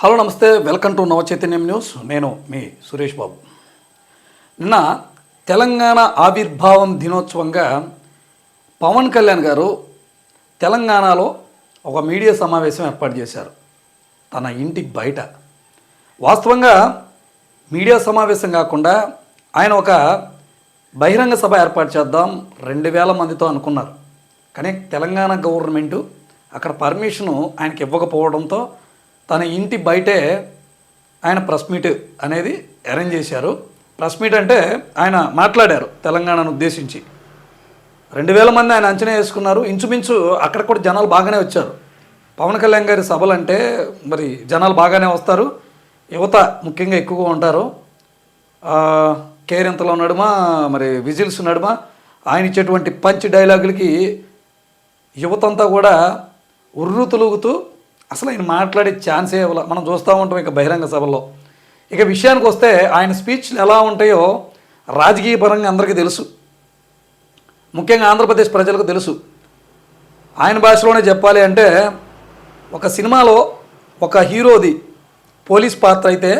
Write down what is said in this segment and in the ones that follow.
Hello నమస్తే, welcome to నవ చైతన్యం న్యూస్. నేను మీ సురేష్ బాబు. నిన్న తెలంగాణ ఆవిర్భావం దినోత్సవంగా పవన్ కళ్యాణ్ గారు తెలంగాణలో ఒక మీడియా సమావేశం ఏర్పాటు చేశారు తన ఇంటి బయట. వాస్తవంగా మీడియా సమావేశం కాకుండా ఆయన ఒక బహిరంగ సభ ఏర్పాటు చేద్దాం 2000 మందితో అనుకున్నారు. కానీ తెలంగాణ గవర్నమెంటు అక్కడ పర్మిషను ఆయనకి ఇవ్వకపోవడంతో తన ఇంటి బయటే ఆయన ప్రెస్ మీట్ అనేది అరేంజ్ చేశారు. ప్రెస్ మీట్ అంటే ఆయన మాట్లాడారు తెలంగాణను ఉద్దేశించి. 2000 మంది ఆయన అంచనా వేసుకున్నారు. ఇంచుమించు అక్కడ కూడా జనాలు బాగానే వచ్చారు. పవన్ కళ్యాణ్ గారి సభలు అంటే మరి జనాలు బాగానే వస్తారు, యువత ముఖ్యంగా ఎక్కువగా ఉంటారు. కేరింతలో నడుమ మరి విజిల్స్ నడుమ ఆయన ఇచ్చేటువంటి పంచ్ డైలాగులకి యువతంతా కూడా ఉర్రు తొలుగుతూ అసలు ఆయన మాట్లాడే ఛాన్సే ఇవ్వాలి. మనం చూస్తూ ఉంటాం ఇక బహిరంగ సభల్లో. ఇక విషయానికి వస్తే ఆయన స్పీచ్లు ఎలా ఉంటాయో రాజకీయ పరంగా అందరికీ తెలుసు, ముఖ్యంగా ఆంధ్రప్రదేశ్ ప్రజలకు తెలుసు. ఆయన భాషలోనే చెప్పాలి అంటే, ఒక సినిమాలో ఒక హీరోది పోలీస్ పాత్ర అయితే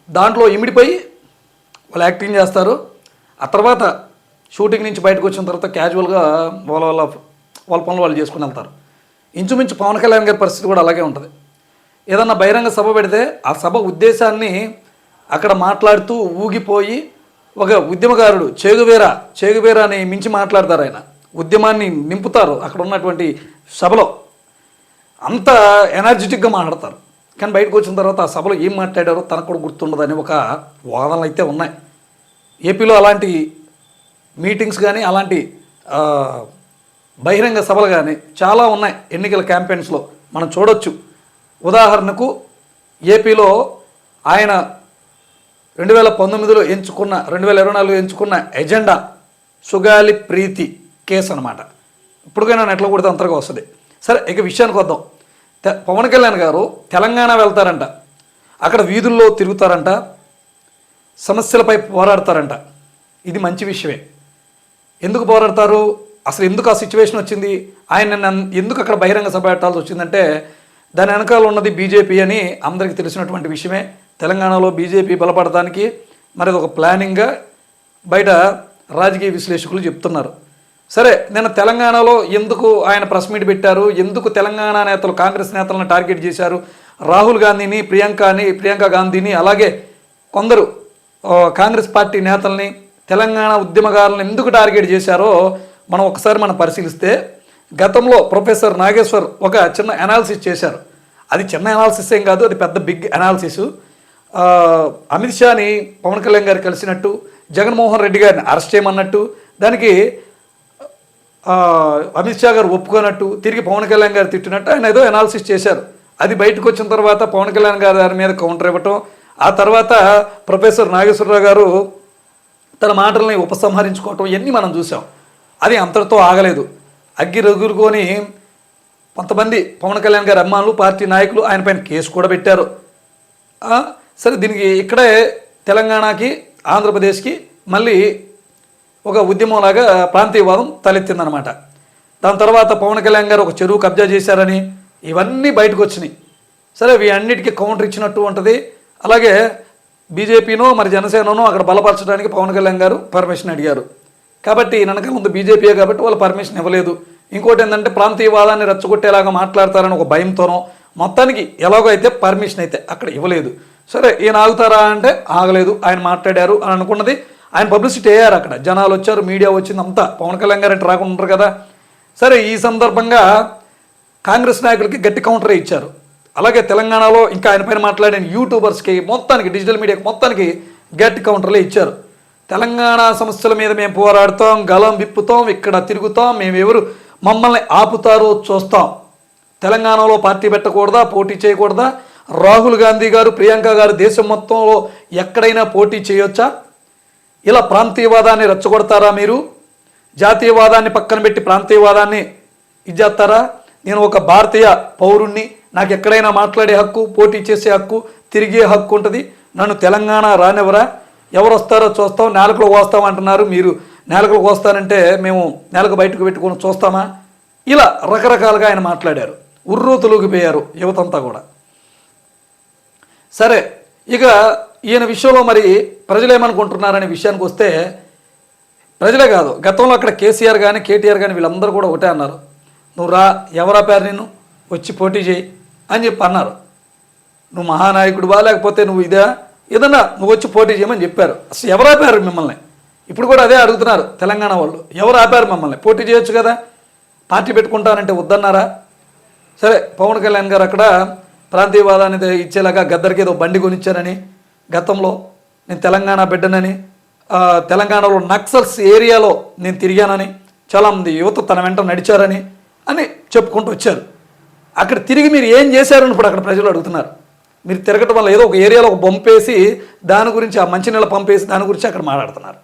దాంట్లో ఇమిడిపోయి వాళ్ళు యాక్టింగ్ చేస్తారు. ఆ తర్వాత షూటింగ్ నుంచి బయటకు వచ్చిన తర్వాత క్యాజువల్గా వాళ్ళ పనులు వాళ్ళు చేసుకుని వెళ్తారు. ఇంచుమించు పవన్ కళ్యాణ్ గారి పరిస్థితి కూడా అలాగే ఉంటుంది. ఏదన్నా బహిరంగ సభ పెడితే ఆ సభ ఉద్దేశాన్ని అక్కడ మాట్లాడుతూ ఊగిపోయి ఒక ఉద్యమకారుడు చేగువేరాని మించి మాట్లాడతారు. ఆయన ఉద్యమాన్ని నింపుతారు అక్కడ ఉన్నటువంటి సభలో, అంత ఎనర్జెటిక్గా మాట్లాడతారు. కానీ బయటకు వచ్చిన తర్వాత ఆ సభలో ఏం మాట్లాడారో తనకు కూడా గుర్తుండదని ఒక వాదనలు అయితే ఉన్నాయి. ఏపీలో అలాంటి మీటింగ్స్ కానీ అలాంటి బహిరంగ సభలు కానీ చాలా ఉన్నాయి. ఎన్నికల క్యాంపెయిన్స్లో మనం చూడొచ్చు. ఉదాహరణకు ఏపీలో ఆయన 2019లో ఎంచుకున్న 2024 ఎంచుకున్న ఎజెండా సుగాలి ప్రీతి కేసు అనమాట. ఇప్పుడుగా నేను ఎట్లా కొడితే అంతగా వస్తుంది. సరే, ఇక విషయానికి వద్దాం. పవన్ కళ్యాణ్ గారు తెలంగాణ వెళ్తారంట, అక్కడ వీధుల్లో తిరుగుతారంట, సమస్యలపై పోరాడతారంట. ఇది మంచి విషయమే. ఎందుకు పోరాడతారు, అసలు ఎందుకు ఆ సిచ్యువేషన్ వచ్చింది, ఆయన ఎందుకు అక్కడ బహిరంగ సభ పెట్టాల్సి వచ్చిందంటే దాని వెనకాల ఉన్నది బీజేపీ అని అందరికీ తెలిసినటువంటి విషయమే. తెలంగాణలో బీజేపీ బలపడటానికి మరి ఒక ప్లానింగ్గా బయట రాజకీయ విశ్లేషకులు చెప్తున్నారు. సరే, నేను తెలంగాణలో ఎందుకు ఆయన ప్రెస్ మీట్ పెట్టారు, ఎందుకు తెలంగాణ నేతలు కాంగ్రెస్ నేతలను టార్గెట్ చేశారు, రాహుల్ గాంధీని ప్రియాంక గాంధీని అలాగే కొందరు కాంగ్రెస్ పార్టీ నేతల్ని తెలంగాణ ఉద్యమకారులను ఎందుకు టార్గెట్ చేశారో మనం ఒకసారి పరిశీలిస్తే, గతంలో ప్రొఫెసర్ నాగేశ్వర్ ఒక చిన్న అనాలిసిస్ చేశారు. అది చిన్న అనాలిసిస్ ఏం కాదు, అది పెద్ద బిగ్ అనాలిసిస్. అమిత్ షాని పవన్ కళ్యాణ్ గారు కలిసినట్టు, జగన్మోహన్ రెడ్డి గారిని అరెస్ట్ చేయమన్నట్టు, దానికి అమిత్ షా గారు ఒప్పుకోనట్టు, తిరిగి పవన్ కళ్యాణ్ గారు తిట్టినట్టు ఆయన ఏదో అనాలిసిస్ చేశారు. అది బయటకు వచ్చిన తర్వాత పవన్ కళ్యాణ్ గారు దాని మీద కౌంటర్ ఇవ్వటం, ఆ తర్వాత ప్రొఫెసర్ నాగేశ్వరరావు గారు తన మాటల్ని ఉపసంహరించుకోవటం, ఇవన్నీ మనం చూసాం. అది అంతటితో ఆగలేదు. అగ్గి రగులుకొని కొంతమంది పవన్ కళ్యాణ్ గారి అభిమానులు, పార్టీ నాయకులు ఆయన పైన కేసు కూడా పెట్టారు. సరే, దీనికి ఇక్కడే తెలంగాణకి ఆంధ్రప్రదేశ్కి మళ్ళీ ఒక ఉద్యమంలాగా ప్రాంతీయవాదం తలెత్తిందనమాట. దాని తర్వాత పవన్ కళ్యాణ్ గారు ఒక చెరువు కబ్జా చేశారని ఇవన్నీ బయటకు వచ్చినాయి. సరే, ఇవి అన్నిటికీ కౌంటర్ ఇచ్చినట్టు ఉంటుంది. అలాగే బీజేపీనో మరి జనసేననో అక్కడ బలపరచడానికి పవన్ కళ్యాణ్ గారు పర్మిషన్ అడిగారు. కాబట్టి వెనక ముందు బీజేపీయే కాబట్టి వాళ్ళు పర్మిషన్ ఇవ్వలేదు. ఇంకోటి ఏంటంటే ప్రాంతీయవాదాన్ని రెచ్చగొట్టేలాగా మాట్లాడతారని ఒక భయంతోనో మొత్తానికి ఎలాగో అయితే పర్మిషన్ అయితే అక్కడ ఇవ్వలేదు. సరే, ఈయన ఆగుతారా అంటే ఆగలేదు. ఆయన మాట్లాడారు అని అనుకున్నది ఆయన పబ్లిసిటీ అయ్యారు. అక్కడ జనాలు వచ్చారు, మీడియా వచ్చింది, అంతా పవన్ కళ్యాణ్ గారు అంటే రాకుండా ఉంటారు కదా. సరే, ఈ సందర్భంగా కాంగ్రెస్ నాయకులకి గట్టి కౌంటర్ ఇచ్చారు. అలాగే తెలంగాణలో ఇంకా ఆయన పైన మాట్లాడిన యూట్యూబర్స్కి మొత్తానికి, డిజిటల్ మీడియాకి మొత్తానికి గట్టి కౌంటర్లే ఇచ్చారు. తెలంగాణ సమస్యల మీద మేము పోరాడుతాం, గలం విప్పుతాం, ఇక్కడ తిరుగుతాం, మేమెవరు మమ్మల్ని ఆపుతారో చూస్తాం. తెలంగాణలో పార్టీ పెట్టకూడదా, పోటీ చేయకూడదా, రాహుల్ గాంధీ గారు ప్రియాంక గారు దేశం మొత్తంలో ఎక్కడైనా పోటీ చేయొచ్చా, ఇలా ప్రాంతీయవాదాన్ని రెచ్చగొడతారా, మీరు జాతీయవాదాన్ని పక్కన పెట్టి ప్రాంతీయవాదాన్ని ఇచ్చేస్తారా, నేను ఒక భారతీయ పౌరుణ్ణి, నాకు ఎక్కడైనా మాట్లాడే హక్కు, పోటీ చేసే హక్కు, తిరిగే హక్కు ఉంటుంది, నన్ను తెలంగాణ రానివ్వరా, ఎవరు వస్తారో చూస్తాం, నేలకులు కోస్తాం అంటున్నారు, మీరు నేలకులు కోస్తానంటే మేము నేలకు బయటకు పెట్టుకొని చూస్తామా, ఇలా రకరకాలుగా ఆయన మాట్లాడారు. ఉర్రూ తొలగిపోయారు యువతంతా కూడా. సరే, ఇక ఈయన విషయంలో మరి ప్రజలు ఏమనుకుంటున్నారనే విషయానికి వస్తే, ప్రజలే కాదు, గతంలో అక్కడ కేసీఆర్ కానీ కేటీఆర్ కానీ వీళ్ళందరూ కూడా ఒకటే అన్నారు, నువ్వు రా, ఎవరా పేరు నిన్ను వచ్చి పోటీ చేయి అని చెప్పి అన్నారు. నువ్వు మహానాయకుడువా లేకపోతే నువ్వు ఇదే ఏదన్నా నువ్వు వచ్చి పోటీ చేయమని చెప్పారు. అసలు ఎవరు ఆపారు మిమ్మల్ని? ఇప్పుడు కూడా అదే అడుగుతున్నారు తెలంగాణ వాళ్ళు, ఎవరు ఆపారు మమ్మల్ని? పోటీ చేయొచ్చు కదా, పార్టీ పెట్టుకుంటానంటే వద్దన్నారా? సరే, పవన్ కళ్యాణ్ గారు అక్కడ ప్రాంతీయవాదాన్ని ఇచ్చేలాగా గద్దరికి ఏదో బండి కొనిచ్చారని, గతంలో నేను తెలంగాణ బిడ్డనని, తెలంగాణలో నక్సల్స్ ఏరియాలో నేను తిరిగానని, చాలామంది యువత తన వెంట నడిచారని అని చెప్పుకుంటూ వచ్చారు. అక్కడ తిరిగి మీరు ఏం చేశారని ఇప్పుడు అక్కడ ప్రజలు అడుగుతున్నారు. మీరు తిరగటం వల్ల ఏదో ఒక ఏరియాలో ఒక పంపేసి దాని గురించి, ఆ మంచినీళ్ళ పంపేసి దాని గురించి అక్కడ మాట్లాడుతున్నారు.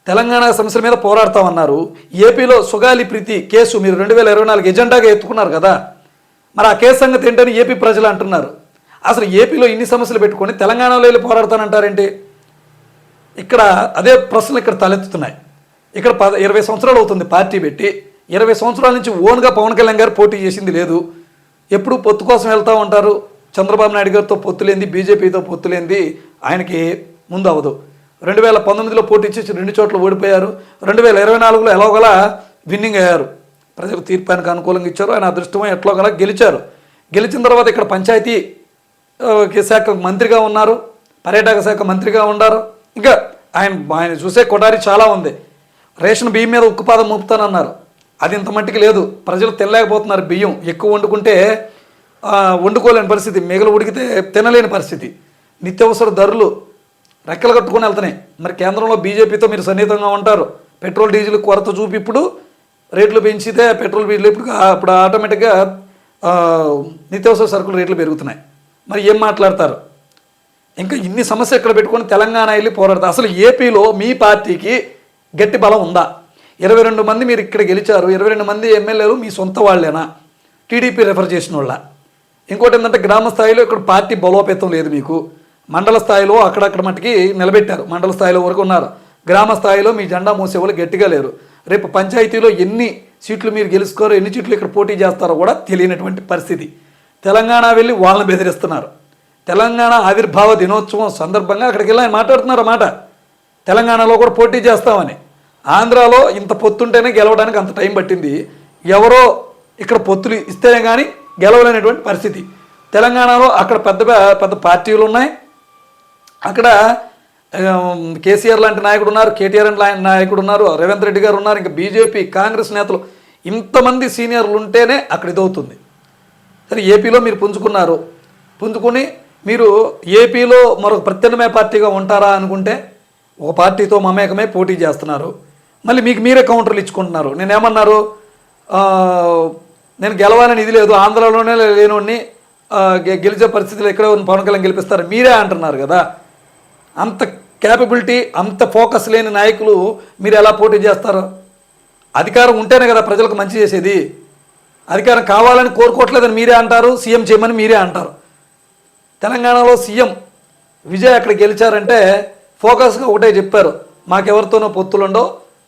తెలంగాణ సమస్యల మీద పోరాడతామన్నారు. ఏపీలో సుగాలి ప్రీతి కేసు మీరు 2024 ఎజెండాగా ఎత్తుకున్నారు కదా, మరి ఆ కేసు సంగతి ఏంటని ఏపీ ప్రజలు అంటున్నారు. అసలు ఏపీలో ఇన్ని సమస్యలు పెట్టుకొని తెలంగాణలో వెళ్ళి పోరాడతానంటారేంటి? ఇక్కడ అదే ప్రశ్నలు ఇక్కడ తలెత్తుతున్నాయి. ఇక్కడ 20 సంవత్సరాలు అవుతుంది పార్టీ పెట్టి, 20 సంవత్సరాల నుంచి ఓన్గా పవన్ కళ్యాణ్ గారు పోటీ చేసింది లేదు. ఎప్పుడు పొత్తు కోసం వెళ్తూ ఉంటారు. చంద్రబాబు నాయుడు గారితో పొత్తులేంది, బీజేపీతో పొత్తులేంది ఆయనకి ముందు అవ్వదు. 2019లో పోటీ చేసి 2 చోట్ల ఓడిపోయారు. 2024లో ఎలాగోలా విన్నింగ్ అయ్యారు. ప్రజలు తీర్పానికి అనుకూలంగా ఇచ్చారు. ఆయన అదృష్టమో ఎట్లాగోలా గెలిచారు. గెలిచిన తర్వాత ఇక్కడ పంచాయతీ శాఖ మంత్రిగా ఉన్నారు, పర్యాటక శాఖ మంత్రిగా ఉన్నారు. ఇంకా ఆయన చూసే కొటారి చాలా ఉంది. రేషన్ బియ్యం మీద ఉక్కుపాదం మోపుతానన్నారు. అది ఇంత మట్టికి లేదు. ప్రజలు తినలేకపోతున్నారు. బియ్యం ఎక్కువ వండుకుంటే వండుకోలేని పరిస్థితి, మిగలు ఉడికితే తినలేని పరిస్థితి. నిత్యావసర ధరలు రెక్కలు కట్టుకొని వెళ్తున్నాయి. మరి కేంద్రంలో బీజేపీతో మీరు సన్నిహితంగా ఉంటారు. పెట్రోల్ డీజిల్ కొరత చూపి ఇప్పుడు రేట్లు పెంచితే పెట్రోల్ డీజిల్ ఇప్పుడు ఆటోమేటిక్గా నిత్యావసర సరుకుల రేట్లు పెరుగుతున్నాయి. మరి ఏం మాట్లాడతారు? ఇంకా ఇన్ని సమస్య ఇక్కడ పెట్టుకొని తెలంగాణ వెళ్ళి పోరాడతారు. అసలు ఏపీలో మీ పార్టీకి గట్టి బలం ఉందా? 22 మంది మీరు ఇక్కడ గెలిచారు. 22 మంది ఎమ్మెల్యేలు మీ సొంత వాళ్ళేనా? టీడీపీ రెఫర్ చేసిన వాళ్ళ? ఇంకోటి ఏంటంటే గ్రామ స్థాయిలో ఇక్కడ పార్టీ బలోపేతం లేదు మీకు. మండల స్థాయిలో అక్కడక్కడ మట్టుకి నిలబెట్టారు, మండల స్థాయిలో వరకు ఉన్నారు. గ్రామ స్థాయిలో మీ జెండా మోసేవాళ్ళు గట్టిగా లేరు. రేపు పంచాయతీలో ఎన్ని సీట్లు మీరు గెలుచుకోరో, ఎన్ని సీట్లు ఇక్కడ పోటీ చేస్తారో కూడా తెలియనటువంటి పరిస్థితి. తెలంగాణ వెళ్ళి వాళ్ళని బెదిరిస్తున్నారు. తెలంగాణ ఆవిర్భావ దినోత్సవం సందర్భంగా అక్కడికి వెళ్ళి ఆయన మాట్లాడుతున్నారు అన్నమాట. తెలంగాణలో కూడా పోటీ చేస్తామని. ఆంధ్రాలో ఇంత పొత్తుంటేనే గెలవడానికి అంత టైం పట్టింది. ఎవరో ఇక్కడ పొత్తులు ఇస్తేనే కానీ గెలవలేనటువంటి పరిస్థితి. తెలంగాణలో అక్కడ పెద్ద పెద్ద పార్టీలు ఉన్నాయి. అక్కడ కేసీఆర్ లాంటి నాయకుడు ఉన్నారు, కేటీఆర్ లాంటి నాయకుడు ఉన్నారు, రేవంత్ రెడ్డి గారు ఉన్నారు, ఇంకా బీజేపీ కాంగ్రెస్ నేతలు, ఇంతమంది సీనియర్లు ఉంటేనే అక్కడ ఇదవుతుంది. సరే, ఏపీలో మీరు పుంజుకుని మీరు ఏపీలో మరొక ప్రత్యామ్నాయ పార్టీగా ఉంటారా అనుకుంటే ఒక పార్టీతో మమేకమే పోటీ చేస్తున్నారు. మళ్ళీ మీకు మీరే కౌంటర్లు ఇచ్చుకుంటున్నారు. నేనేమన్నారు, నేను గెలవాలని ఇది లేదు, ఆంధ్రాలోనే లేనోడిని గెలిచే పరిస్థితులు ఎక్కడ పవన్ కళ్యాణ్ గెలిపిస్తారు మీరే అంటున్నారు కదా. అంత క్యాపబిలిటీ, అంత ఫోకస్ లేని నాయకులు మీరు ఎలా పోటీ చేస్తారు? అధికారం ఉంటేనే కదా ప్రజలకు మంచి చేసేది. అధికారం కావాలని కోరుకోవట్లేదని మీరే అంటారు, సీఎం చేయమని మీరే అంటారు. తెలంగాణలో సీఎం విజయ్ అక్కడ గెలిచారంటే ఫోకస్గా ఒకటే చెప్పారు, మాకెవరితోనో పొత్తులుండో,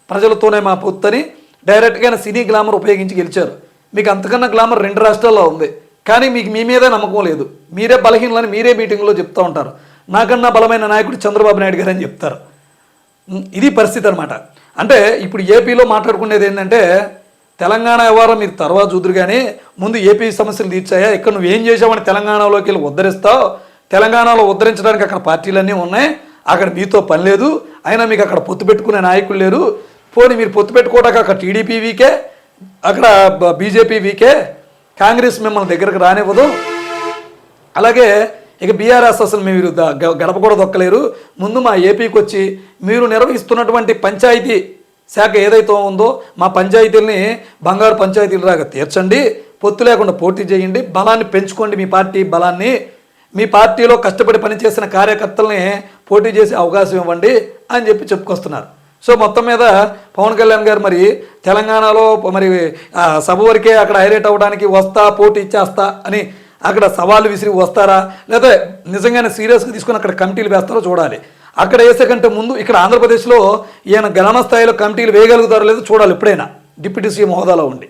ప్రజలతోనే మా పొత్తు అని డైరెక్ట్గా సినీ గ్లామర్ ఉపయోగించి గెలిచారు. మీకు అంతకన్నా గ్లామర్ 2 రాష్ట్రాల్లో ఉంది, కానీ మీకు మీ మీదే నమ్మకం లేదు. మీరే బలహీనలని మీరే మీటింగ్లో చెప్తూ ఉంటారు. నాకన్నా బలమైన నాయకుడు చంద్రబాబు నాయుడు గారు అని చెప్తారు. ఇది పరిస్థితి అనమాట. అంటే ఇప్పుడు ఏపీలో మాట్లాడుకునేది ఏంటంటే, తెలంగాణ వ్యవహారం మీరు తర్వాత చూదురు కానీ ముందు ఏపీ సమస్యలు తీర్చాయా, ఇక్కడ నువ్వు ఏం చేసావని తెలంగాణలోకి వెళ్ళి ఉద్ధరిస్తావు. తెలంగాణలో ఉద్ధరించడానికి అక్కడ పార్టీలన్నీ ఉన్నాయి, అక్కడ మీతో పని లేదు, అయినా మీకు అక్కడ పొత్తు పెట్టుకునే నాయకులు లేరు. పోనీ మీరు పొత్తు పెట్టుకోవడానికి అక్కడ టీడీపీ వీకే, అక్కడ బీజేపీ వీకే, కాంగ్రెస్ మిమ్మల్ని దగ్గరకు రానివ్వదు. అలాగే ఇక బీఆర్ఎస్ అసలు మీరు గడప కూడా దొక్కలేరు. ముందు మా ఏపీకి వచ్చి మీరు నిర్వహిస్తున్నటువంటి పంచాయతీ శాఖ ఏదైతే ఉందో మా పంచాయతీలని బంగారు పంచాయతీలలాగా తీర్చండి, పొత్తు లేకుండా పోటీ చేయండి, బలాన్ని పెంచుకోండి, మీ పార్టీ బలాన్ని, మీ పార్టీలో కష్టపడి పనిచేసిన కార్యకర్తల్ని పోటీ చేసే అవకాశం ఇవ్వండి అని చెప్పి చెప్పుకొస్తున్నారు. సో మొత్తం మీద పవన్ కళ్యాణ్ గారు మరి తెలంగాణలో మరి సభ వరకే అక్కడ హైలైట్ అవ్వడానికి వస్తా, పోటీ చేస్తా అని అక్కడ సవాళ్ళు విసిరి వస్తారా, లేదా నిజంగానే సీరియస్గా తీసుకుని అక్కడ కమిటీలు వేస్తారో చూడాలి. అక్కడ వేసే కంటే ముందు ఇక్కడ ఆంధ్రప్రదేశ్లో ఈయన గ్రామ స్థాయిలో కమిటీలు వేయగలుగుతారో లేదో చూడాలి ఎప్పుడైనా డిప్యూటీ సీఎం హోదాలో ఉండి.